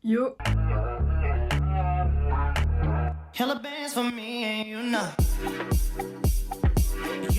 Yo. Hella bands for me and you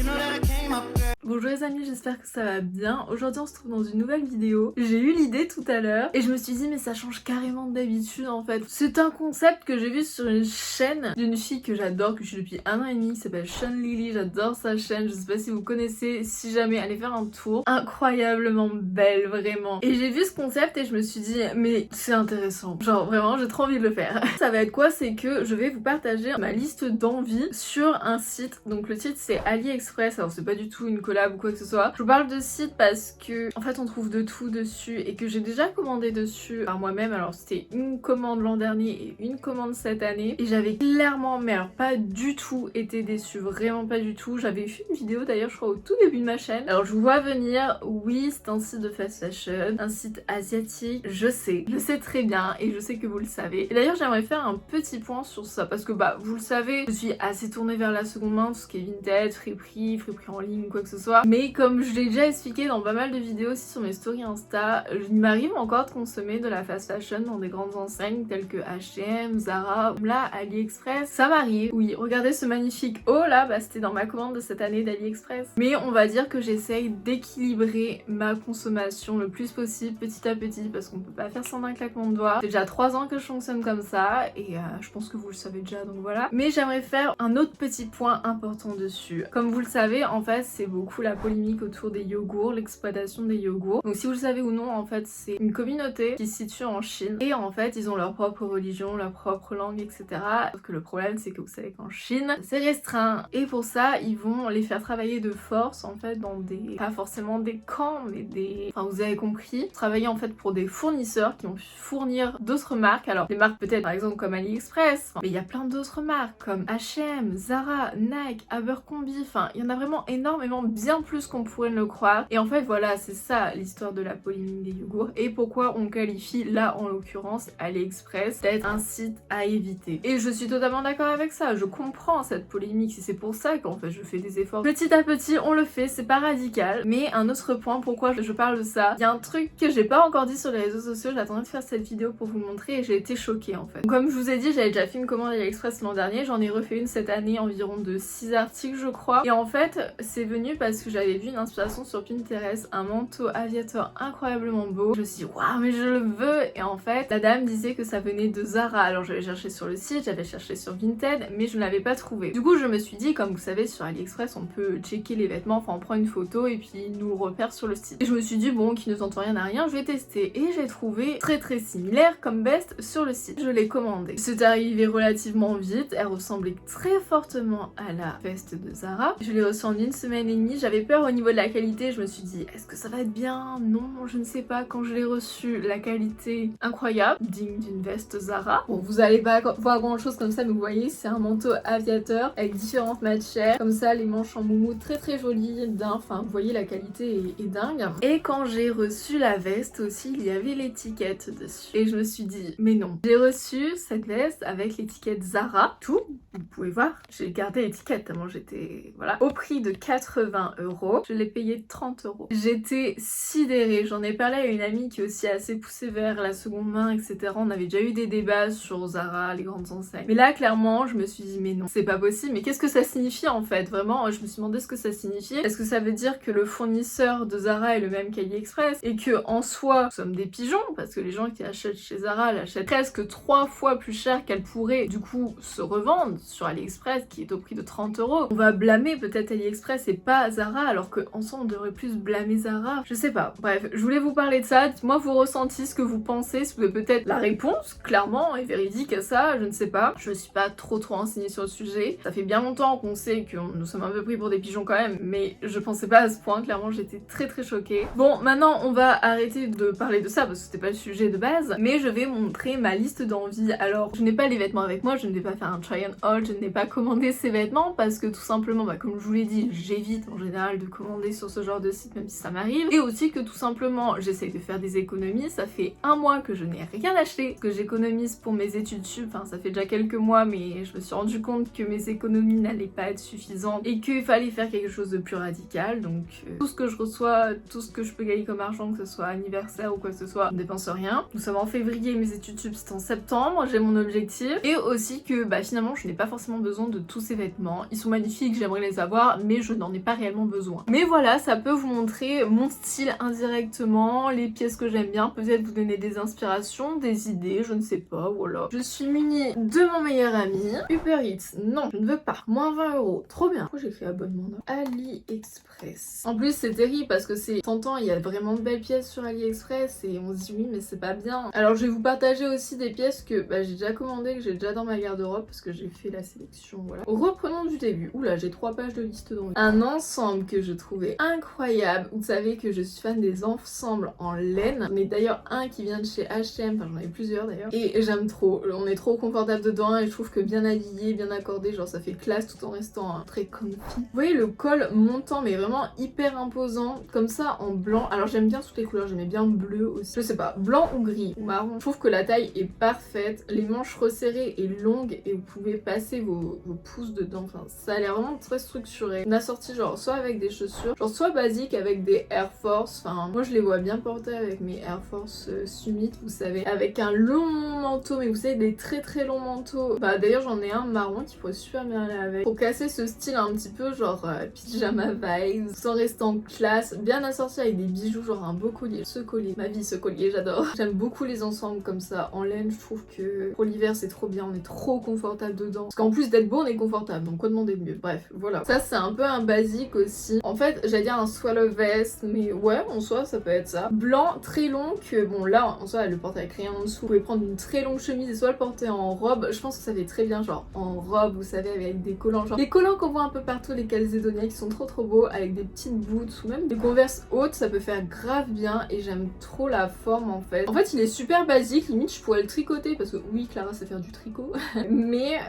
know that I came up, girl. Bonjour les amis, j'espère que ça va bien. Aujourd'hui on se trouve dans une nouvelle vidéo. J'ai eu l'idée tout à l'heure et je me suis dit mais ça change carrément d'habitude en fait. C'est un concept que j'ai vu sur une chaîne d'une fille que j'adore, que je suis depuis 1 an et demi, qui s'appelle Sean Lily. J'adore sa chaîne, je sais pas si vous connaissez, si jamais allez faire un tour. Incroyablement belle, vraiment. Et j'ai vu ce concept et je me suis dit mais c'est intéressant. Genre vraiment j'ai trop envie de le faire. Ça va être quoi? C'est que je vais vous partager ma liste d'envies sur un site. Donc le site c'est AliExpress, alors c'est pas du tout une collab ou quoi que ce soit. Je vous parle de site parce que en fait on trouve de tout dessus et que j'ai déjà commandé dessus par moi-même. Alors c'était une commande l'an dernier et une commande cette année et j'avais clairement, mais alors pas du tout été déçue, vraiment pas du tout. J'avais fait une vidéo d'ailleurs je crois au tout début de ma chaîne. Alors je vous vois venir, oui c'est un site de fast fashion, un site asiatique, je sais très bien et je sais que vous le savez. Et d'ailleurs j'aimerais faire un petit point sur ça parce que bah vous le savez, je suis assez tournée vers la seconde main, tout ce qui est vintage, friperie en ligne, quoi que ce soit. Mais comme je l'ai déjà expliqué dans pas mal de vidéos aussi sur mes stories Insta, il m'arrive encore de consommer de la fast fashion dans des grandes enseignes telles que H&M, Zara, là, AliExpress. Ça m'arrive. Oui, regardez ce magnifique haut là, bah c'était dans ma commande de cette année d'AliExpress. Mais on va dire que j'essaye d'équilibrer ma consommation le plus possible petit à petit parce qu'on peut pas faire ça d'un claquement de doigts. C'est déjà 3 ans que je fonctionne comme ça et je pense que vous le savez déjà donc voilà. Mais j'aimerais faire un autre petit point important dessus. Comme vous le savez, en fait c'est beaucoup la polémique autour des yogourts, l'exploitation des yogourts. Donc si vous le savez ou non, en fait c'est une communauté qui se situe en Chine et en fait ils ont leur propre religion, leur propre langue, etc. Sauf que le problème c'est que vous savez qu'en Chine c'est restreint et pour ça ils vont les faire travailler de force en fait dans des, pas forcément des camps mais des, enfin vous avez compris, travailler en fait pour des fournisseurs qui vont fournir d'autres marques. Alors des marques peut-être par exemple comme AliExpress, mais il y a plein d'autres marques comme H&M, Zara, Nike, Abercrombie, enfin il y en a vraiment énormément, bien plus qu'on pourrait le croire. Et en fait voilà c'est ça l'histoire de la polémique des yogourts et pourquoi on qualifie là en l'occurrence AliExpress d'être un site à éviter. Et je suis totalement d'accord avec ça, je comprends cette polémique et c'est pour ça qu'en fait je fais des efforts. Petit à petit on le fait, c'est pas radical. Mais un autre point pourquoi je parle de ça, il y a un truc que j'ai pas encore dit sur les réseaux sociaux, j'attendais de faire cette vidéo pour vous le montrer et j'ai été choquée en fait. Donc, comme je vous ai dit j'avais déjà fait une commande AliExpress l'an dernier, j'en ai refait une cette année environ de 6 articles je crois. Et en fait c'est venu parce que j'avais vu une inspiration sur Pinterest, un manteau aviateur incroyablement beau. Je me suis dit waouh mais je le veux et en fait la dame disait que ça venait de Zara. Alors j'avais cherché sur le site, j'avais cherché sur Vinted mais je ne l'avais pas trouvé. Du coup je me suis dit comme vous savez sur AliExpress on peut checker les vêtements, enfin on prend une photo et puis il nous le repère sur le site. Et je me suis dit bon qui ne tente rien à rien, je vais tester et j'ai trouvé très similaire comme veste sur le site. Je l'ai commandée. C'est arrivé relativement vite, elle ressemblait très fortement à la veste de Zara. Je l'ai reçue en 1 semaine et demie, j'avais peur au niveau de la qualité, je me suis dit est-ce que ça va être bien? Non, je ne sais pas. Quand je l'ai reçu, la qualité incroyable, digne d'une veste Zara. Bon, vous allez pas voir grand chose comme ça, mais vous voyez, c'est un manteau aviateur avec différentes matières, comme ça, les manches en moumou très jolies, enfin, vous voyez, la qualité est dingue. Et quand j'ai reçu la veste aussi, il y avait l'étiquette dessus. Et je me suis dit, mais non. J'ai reçu cette veste avec l'étiquette Zara, tout, vous pouvez voir, j'ai gardé l'étiquette tellement j'étais, voilà, au prix de 80 €. Je l'ai payé 30 €. J'étais sidérée, j'en ai parlé à une amie qui est aussi assez poussée vers la seconde main, etc. On avait déjà eu des débats sur Zara, les grandes enseignes. Mais là, clairement, je me suis dit, mais non, c'est pas possible. Mais qu'est-ce que ça signifie en fait? Vraiment, je me suis demandé ce que ça signifiait. Est-ce que ça veut dire que le fournisseur de Zara est le même qu'AliExpress? Et que en soi, nous sommes des pigeons? Parce que les gens qui achètent chez Zara l'achètent presque 3 fois plus cher qu'elle pourrait du coup se revendre sur AliExpress, qui est au prix de 30 €. On va blâmer peut-être AliExpress et pas Zara, alors qu'en soi on devrait plus blâmer Zara. Je sais pas. Bref, je voulais vous parler de ça. Dites-moi vos ressentis, ce que vous pensez, si vous avez peut-être la réponse, clairement, et véridique à ça, je ne sais pas. Je suis pas trop renseignée sur le sujet. Ça fait bien longtemps qu'on sait que nous sommes un peu pris pour des pigeons quand même, mais je pensais pas à ce point. Clairement, j'étais très choquée. Bon, maintenant, on va arrêter de parler de ça parce que c'était pas le sujet de base, mais je vais montrer ma liste d'envies. Alors, je n'ai pas les vêtements avec moi, je ne vais pas faire un try on haul, je n'ai pas commandé ces vêtements parce que tout simplement, bah, comme je vous l'ai dit, j'évite en général de commander sur ce genre de site même si ça m'arrive. Et aussi que tout simplement j'essaye de faire des économies. Ça fait un mois que je n'ai rien acheté, que j'économise pour mes études sup. Enfin ça fait déjà quelques mois mais je me suis rendu compte que mes économies n'allaient pas être suffisantes et qu'il fallait faire quelque chose de plus radical. Donc tout ce que je reçois, tout ce que je peux gagner comme argent, que ce soit anniversaire ou quoi que ce soit, je ne dépense rien. Nous sommes en février, mes études sup c'est en septembre, j'ai mon objectif. Et aussi que bah finalement je n'ai pas forcément besoin de tous ces vêtements. Ils sont magnifiques, j'aimerais les avoir, mais je n'en ai pas réellement besoin. Mais voilà, ça peut vous montrer mon style indirectement, les pièces que j'aime bien, peut-être vous donner des inspirations, des idées, je ne sais pas, voilà. Je suis munie de mon meilleur ami. Uber Eats, non, je ne veux pas. Moins 20 €, trop bien. Pourquoi j'ai fait abonnement là? AliExpress. En plus c'est terrible parce que c'est tentant, il y a vraiment de belles pièces sur AliExpress et on se dit oui mais c'est pas bien. Alors je vais vous partager aussi des pièces que bah, j'ai déjà commandées, que j'ai déjà dans ma garde-robe parce que j'ai fait la sélection, voilà. Reprenons du début. Oula, j'ai 3 pages de liste dans le... Un ensemble que je trouvais incroyable. Vous savez que je suis fan des ensembles en laine, mais d'ailleurs un qui vient de chez H&M, enfin j'en ai plusieurs d'ailleurs, et j'aime trop. On est trop confortable dedans et je trouve que bien habillé, bien accordé, genre ça fait classe tout en restant très comfy. Vous voyez le col montant mais vraiment hyper imposant, comme ça en blanc. Alors j'aime bien toutes les couleurs, j'aimais bien bleu aussi. Je sais pas, blanc ou gris ou marron. Je trouve que la taille est parfaite, les manches resserrées et longues et vous pouvez passer vos pouces dedans. Enfin ça a l'air vraiment très structuré. Une assortie genre soit avec des chaussures, genre soit basique avec des Air Force. Enfin moi je les vois bien porter avec mes Air Force Summit, vous savez, avec un long manteau, mais vous savez des très longs manteaux. Bah d'ailleurs j'en ai un marron qui pourrait super bien aller avec. Pour casser ce style un petit peu genre pyjama vibes, sans rester en classe, bien assorti avec des bijoux, genre un beau collier. Ce collier, ma vie ce collier, j'adore. J'aime beaucoup les ensembles comme ça en laine, je trouve que pour l'hiver c'est trop bien, on est trop confortable dedans. Parce qu'en plus d'être beau on est confortable, donc quoi demander de mieux. Bref, voilà. Ça c'est un peu un basique aussi. En fait j'allais dire un swallow vest, mais ouais en soi ça peut être ça. Blanc très long que bon là en soi elle le porte avec rien en dessous. Vous pouvez prendre une très longue chemise et soit le porter en robe. Je pense que ça fait très bien genre en robe, vous savez, avec des collants, genre les collants qu'on voit un peu partout, les calzédoniens qui sont trop beaux, avec des petites boots ou même des converses hautes, ça peut faire grave bien et j'aime trop la forme en fait. En fait il est super basique, limite je pourrais le tricoter parce que oui Clara sait faire du tricot mais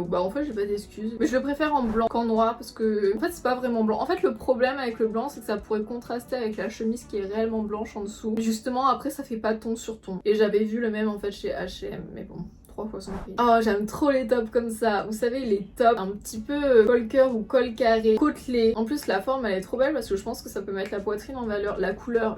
bah en fait j'ai pas d'excuses. Mais je le préfère en blanc qu'en noir parce que en fait c'est pas vraiment blanc. En fait le problème avec le blanc c'est que ça pourrait contraster avec la chemise qui est réellement blanche en dessous. Mais justement après ça fait pas ton sur ton. Et j'avais vu le même en fait chez H&M mais bon. 3 fois son prix. Oh j'aime trop les tops comme ça. Vous savez les tops un petit peu col cœur ou col carré, côtelé. En plus la forme elle est trop belle parce que je pense que ça peut mettre la poitrine en valeur. La couleur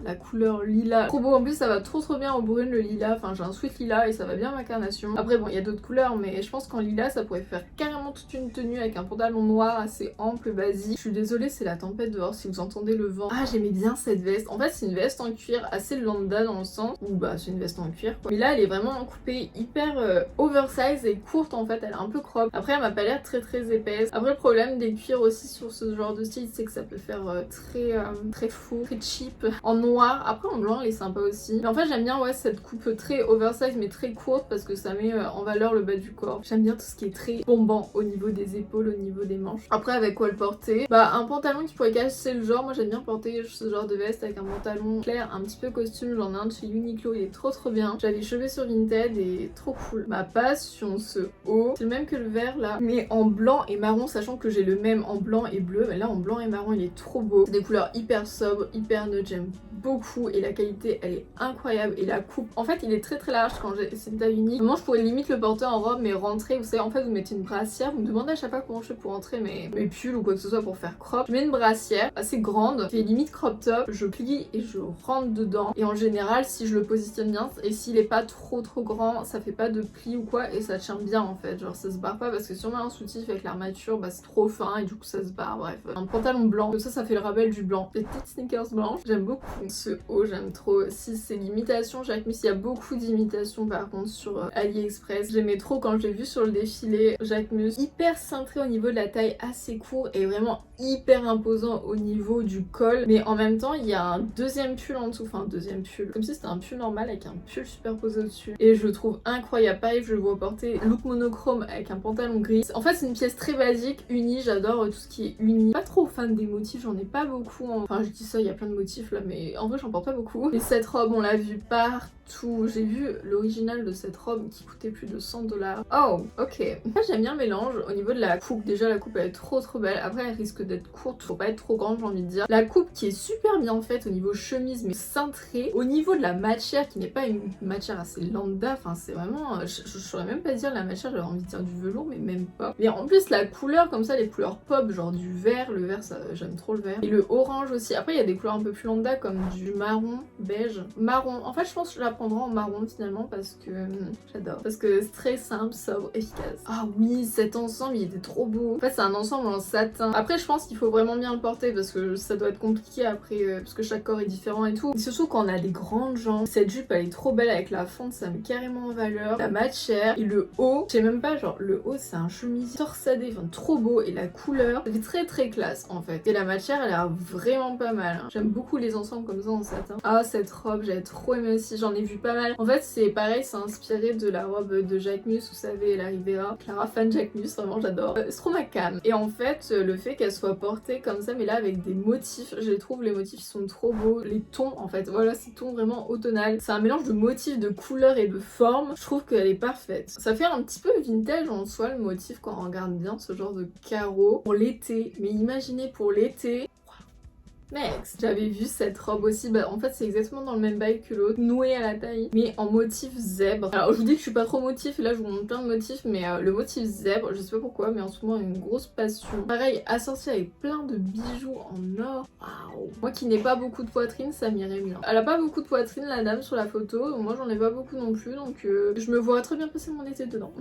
lilas. Trop beau. En plus ça va trop bien au brune le lilas. Enfin j'ai un sweat lilas et ça va bien ma carnation. Après bon il y a d'autres couleurs mais je pense qu'en lilas ça pourrait faire carrément toute une tenue avec un pantalon noir assez ample, basique. Je suis désolée c'est la tempête dehors si vous entendez le vent. Ah j'aimais bien cette veste. En fait c'est une veste en cuir assez lambda dans le sens où bah c'est une veste en cuir quoi. Mais là elle est vraiment coupée hyper oversize et courte en fait, elle est un peu crop. Après elle m'a pas l'air très épaisse. Après le problème des cuirs aussi sur ce genre de style c'est que ça peut faire très faux, très cheap. En noir, après en blanc elle est sympa aussi. Mais en fait j'aime bien ouais cette coupe très oversize mais très courte parce que ça met en valeur le bas du corps. J'aime bien tout ce qui est très bombant au niveau des épaules, au niveau des manches. Après avec quoi le porter? Bah un pantalon qui pourrait cacher le genre. Moi j'aime bien porter ce genre de veste avec un pantalon clair, un petit peu costume. J'en ai un de chez Uniqlo, il est trop bien. J'avais chopé sur Vinted et trop cool. Ma passion ce haut, c'est le même que le vert là, mais en blanc et marron, sachant que j'ai le même en blanc et bleu, mais là en blanc et marron il est trop beau. C'est des couleurs hyper sobres, hyper neutres, j'aime beaucoup et la qualité elle est incroyable et la coupe, en fait il est très large quand c'est une taille unique. Moi je pourrais limite le porter en robe mais rentrer, vous savez en fait vous mettez une brassière, vous me demandez à chaque fois comment je fais pour rentrer mes pulls ou quoi que ce soit pour faire crop. Je mets une brassière assez grande qui est limite crop top, je plie et je rentre dedans et en général si je le positionne bien et s'il est pas trop grand ça fait pas de plis ou quoi et ça tient bien en fait, genre ça se barre pas parce que si on met un soutif avec l'armature bah c'est trop fin et du coup ça se barre. Bref, un pantalon blanc, comme ça fait le rappel du blanc. Les petites sneakers blanches, j'aime beaucoup. Ce haut j'aime trop aussi, c'est l'imitation Jacquemus, il y a beaucoup d'imitations par contre sur AliExpress. J'aimais trop quand je l'ai vu sur le défilé Jacquemus, hyper cintré au niveau de la taille, assez court et vraiment hyper imposant au niveau du col, mais en même temps il y a un deuxième pull en dessous, enfin un deuxième pull, comme si c'était un pull normal avec un pull superposé au-dessus et je le trouve incroyable. Pareil live, je le vois porter look monochrome avec un pantalon gris. En fait, c'est une pièce très basique, unie. J'adore tout ce qui est uni. Pas trop fan des motifs, j'en ai pas beaucoup. Enfin, je dis ça, il y a plein de motifs là, mais en vrai, j'en porte pas beaucoup. Et cette robe, on l'a vue partout. J'ai vu l'original de cette robe qui coûtait plus de 100 $. Oh, ok. Moi, j'aime bien le mélange au niveau de la coupe. Déjà, la coupe, elle est trop belle. Après, elle risque d'être courte. Faut pas être trop grande, j'ai envie de dire. La coupe qui est super bien faite au niveau chemise, mais cintrée. Au niveau de la matière, qui n'est pas une matière assez lambda. Enfin, c'est vraiment... Je saurais même pas dire la matière, j'avais envie de dire du velours, mais même pas. Mais en plus, la couleur, comme ça, les couleurs pop, genre du vert. Le vert, ça, j'aime trop le vert. Et le orange aussi. Après, il y a des couleurs un peu plus lambda, comme du marron, beige. Marron. En fait, je pense que je la prendrai en marron, finalement, parce que j'adore. Parce que c'est très simple, sobre, efficace. Ah oui, cet ensemble, il était trop beau. En fait, c'est un ensemble en satin. Après, je pense qu'il faut vraiment bien le porter, parce que ça doit être compliqué après, parce que chaque corps est différent et tout. Et surtout quand on a des grandes jambes. Cette jupe, elle est trop belle avec la fente, ça met carrément en valeur. La matière et le haut, je sais même pas, genre le haut, c'est un chemisier torsadé, enfin trop beau. Et la couleur, ça fait très classe en fait. Et la matière, elle a l'air vraiment pas mal. Hein. J'aime beaucoup les ensembles comme ça en satin. Ah, cette robe, j'avais trop aimé aussi, j'en ai vu pas mal. En fait, c'est pareil, c'est inspiré de la robe de Jacquemus, vous savez, la Rivera. Clara fan Jacquemus, vraiment j'adore. C'est trop ma cam. Et en fait, le fait qu'elle soit portée comme ça, mais là avec des motifs, je les trouve, les motifs sont trop beaux. Les tons, en fait, voilà, ces tons vraiment automnal. C'est un mélange de motifs, de couleurs et de formes. Je trouve qu'elle est parfaite. Ça fait un petit peu vintage en soi, le motif, quand on regarde bien ce genre de carreaux. Pour l'été, mais imaginez pour l'été. Next. J'avais vu cette robe aussi, bah en fait c'est exactement dans le même bail que l'autre, nouée à la taille, mais en motif zèbre. Alors je vous dis que je suis pas trop motif, et là je vous montre plein de motifs, mais le motif zèbre, je sais pas pourquoi, mais en ce moment une grosse passion. Pareil, assorti avec plein de bijoux en or. Waouh. Moi qui n'ai pas beaucoup de poitrine, ça m'irait bien. Elle a pas beaucoup de poitrine la dame sur la photo, donc moi j'en ai pas beaucoup non plus, donc je me vois très bien passer mon été dedans.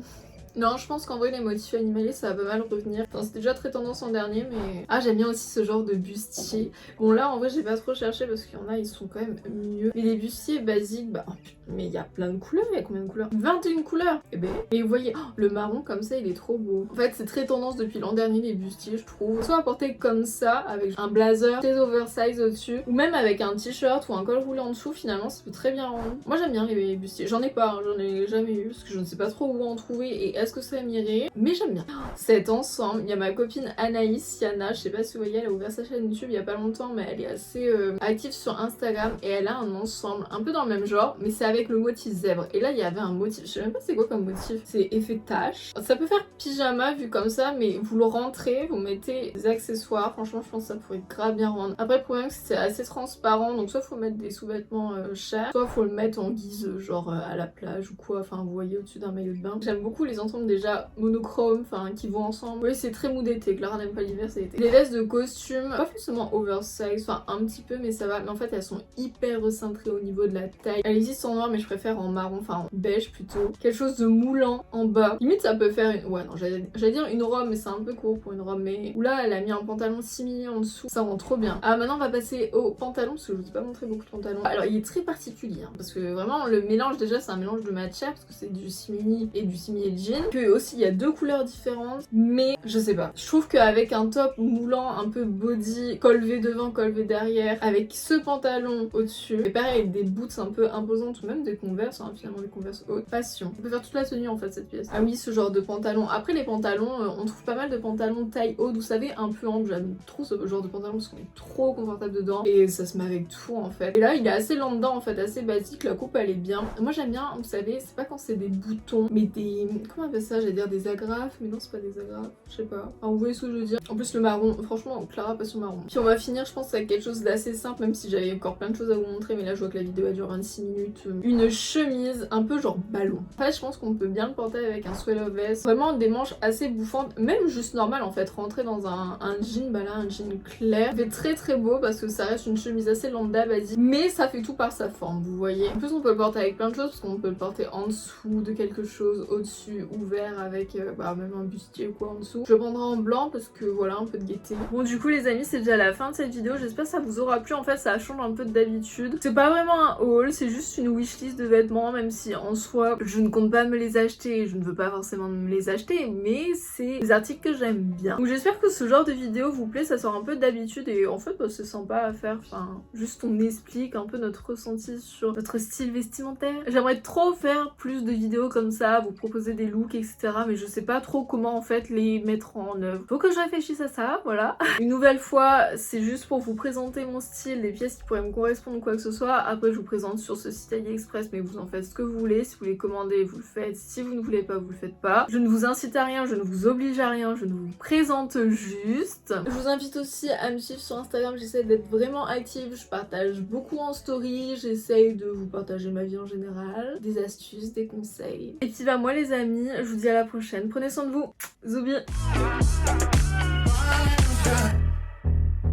Non, je pense qu'en vrai les motifs animaliers ça va pas mal revenir. Enfin, c'était déjà très tendance en dernier, mais... Ah, j'aime bien aussi ce genre de bustier. Bon là en vrai j'ai pas trop cherché parce qu'il y en a ils sont quand même mieux. Mais les bustiers basiques, bah... Mais il y a plein de couleurs, il y a combien de couleurs? 21 couleurs. Et vous voyez, oh, le marron comme ça il est trop beau. En fait c'est très tendance depuis l'an dernier les bustiers je trouve. Soit à porter comme ça, avec un blazer très oversize au-dessus, ou même avec un t-shirt ou un col roulé en dessous, finalement ça peut très bien rendre. Moi j'aime bien les bustiers. J'en ai pas, hein, j'en ai jamais eu parce que je ne sais pas trop où en trouver et est-ce que ça m'irait. Mais j'aime bien. Cet ensemble, il y a ma copine Anaïs Siana, je sais pas si vous voyez, elle a ouvert sa chaîne YouTube il y a pas longtemps, mais elle est assez active sur Instagram et elle a un ensemble un peu dans le même genre, mais c'est avec le motif zèbre. Et là il y avait un motif, je sais même pas c'est quoi comme motif, c'est effet tache. Ça peut faire pyjama vu comme ça, mais vous le rentrez, vous mettez des accessoires, franchement je pense que ça pourrait grave bien rendre. Après le problème c'est que c'est assez transparent, donc soit faut mettre des sous-vêtements chers, soit faut le mettre en guise genre à la plage ou quoi, enfin vous voyez au-dessus d'un maillot de bain. J'aime beaucoup les ensembles déjà monochrome, enfin qui vont ensemble. Oui c'est très mou d'été, Clara n'aime pas l'hiver, c'est l'été. Les vestes de costume, pas forcément oversize, enfin un petit peu mais ça va, mais en fait elles sont hyper recentrées au niveau de la taille. Elles existent en noir mais je préfère en marron, enfin en beige plutôt. Quelque chose de moulant en bas. Limite ça peut faire une... Ouais non j'allais dire une robe mais c'est un peu court pour une robe, mais... Où là elle a mis un pantalon simili en dessous, ça rend trop bien. Ah maintenant on va passer au pantalon parce que je vous ai pas montré beaucoup de pantalons. Alors il est très particulier hein, parce que vraiment le mélange déjà c'est un mélange de matière parce que c'est du simili et du simili jean. Puis aussi il y a deux couleurs différentes, mais je sais pas. Je trouve qu'avec un top moulant un peu body, col V devant, col V derrière, avec ce pantalon au-dessus, et pareil avec des boots un peu imposantes ou même des Converse, hein, finalement des Converse haute passion. On peut faire toute la tenue en fait cette pièce. Ah oui ce genre de pantalon. Après les pantalons, on trouve pas mal de pantalons taille haute, vous savez un peu ample. J'aime trop ce genre de pantalon parce qu'on est trop confortable dedans et ça se met avec tout en fait. Et là il est assez lambda en fait, assez basique, la coupe elle est bien. Moi j'aime bien, vous savez, c'est pas quand c'est des boutons, mais des... Comment on appelle ça? J'allais dire des agrafes, mais non c'est pas des agrafes, je sais pas. Enfin, vous voyez ce que je veux dire. En plus le marron, franchement Clara passe au marron. Puis on va finir je pense avec quelque chose d'assez simple, même si j'avais encore plein de choses à vous montrer, mais là je vois que la vidéo a duré 26 minutes. Une chemise un peu genre ballon. En fait je pense qu'on peut bien le porter avec un sweat vest. Vraiment des manches assez bouffantes, même juste normal en fait. Rentrer dans un jean, bah là un jean clair. Ça fait très beau parce que ça reste une chemise assez lambda basique, mais ça fait tout par sa forme, vous voyez. En plus on peut le porter avec plein de choses parce qu'on peut le porter en dessous de quelque chose, au-dessus ouvert avec même un bustier ou quoi en dessous. Je le prendrai en blanc parce que voilà, un peu de gaieté. Bon du coup les amis, c'est déjà la fin de cette vidéo, j'espère que ça vous aura plu. En fait ça change un peu d'habitude. C'est pas vraiment un haul, c'est juste une wishlist de vêtements, même si en soi je ne compte pas me les acheter, je ne veux pas forcément me les acheter, mais c'est des articles que j'aime bien. Donc j'espère que ce genre de vidéo vous plaît, ça sort un peu d'habitude et en fait c'est sympa à faire, enfin juste on explique un peu notre ressenti sur notre style vestimentaire. J'aimerais trop faire plus de vidéos comme ça, vous proposer des looks etc, mais je sais pas trop comment en fait les mettre en œuvre. Faut que je réfléchisse à ça, voilà. Une nouvelle fois, c'est juste pour vous présenter mon style, les pièces qui pourraient me correspondre ou quoi que ce soit. Après je vous présente sur ce site AliExpress, mais vous en faites ce que vous voulez. Si vous voulez commander, vous le faites. Si vous ne voulez pas, vous le faites pas. Je ne vous incite à rien, je ne vous oblige à rien, je ne vous présente juste. Je vous invite aussi à me suivre sur Instagram, j'essaie d'être vraiment active, je partage beaucoup en story, j'essaye de vous partager ma vie en général, des astuces, des conseils. Et puis bah moi les amis, je vous dis à la prochaine, prenez soin de vous, Zoubi.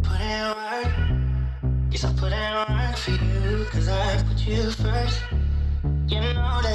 Put in work. Yes, I put in work for you, 'cause I put you first. You know that.